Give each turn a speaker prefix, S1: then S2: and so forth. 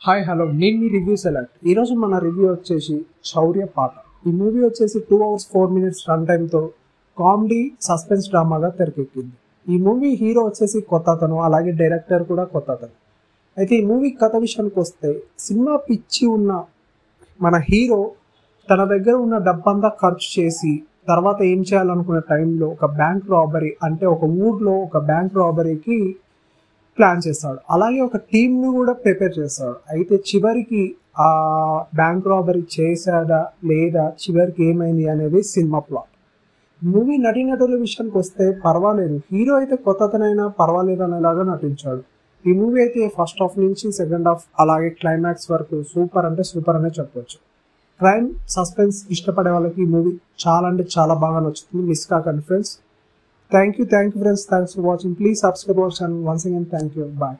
S1: Hi hello నేను మీ review select. ఈరోజు మన రివ్యూ వచ్చేసి శౌర్య పాట. ఈ మూవీ వచ్చేసి 2 hours 4 minutes రన్ టైంతో కామెడీ సస్పెన్స్ డ్రామాగా తెరకెక్కింది. ఈ మూవీ హీరో వచ్చేసి కొత్త అతను, అలాగే డైరెక్టర్ కూడా కొత్త అతను. అయితే ఈ మూవీ కథ విషయానికి వస్తే, సినిమా పిచ్చి ఉన్న మన హీరో తన దగ్గర ఉన్న డబ్బంతా ఖర్చు చేసి తర్వాత ఏం చేయాలనుకునే టైంలో ఒక బ్యాంక్ రాబరీ, అంటే ఒక ఊర్లో ఒక బ్యాంక్ రాబరీకి ప్లాన్ చేస్తాడు. అలాగే ఒక టీంను కూడా ప్రిపేర్ చేస్తాడు. అయితే చివరికి ఆ బ్యాంక్ రాబరీ చేశాడా లేదా, చివరికి ఏమైంది అనేది సినిమా ప్లాట్. మూవీ నటీనటుల విషయానికి వస్తే పర్వాలేదు, హీరో అయితే కొత్తతనైనా పర్వాలేదు అనేలాగా నటించాడు. ఈ మూవీ అయితే ఫస్ట్ హాఫ్ నుంచి సెకండ్ హాఫ్ అలాగే క్లైమాక్స్ వరకు సూపర్ అంటే సూపర్ అనే చెప్పవచ్చు. క్రైమ్ సస్పెన్స్ ఇష్టపడే వాళ్ళకి ఈ మూవీ చాలా అంటే చాలా బాగా నచ్చుతుంది. మిస్ కాకండి friends. Thank you friends, thanks for watching. Please subscribe our channel. Once again, thank you. Bye.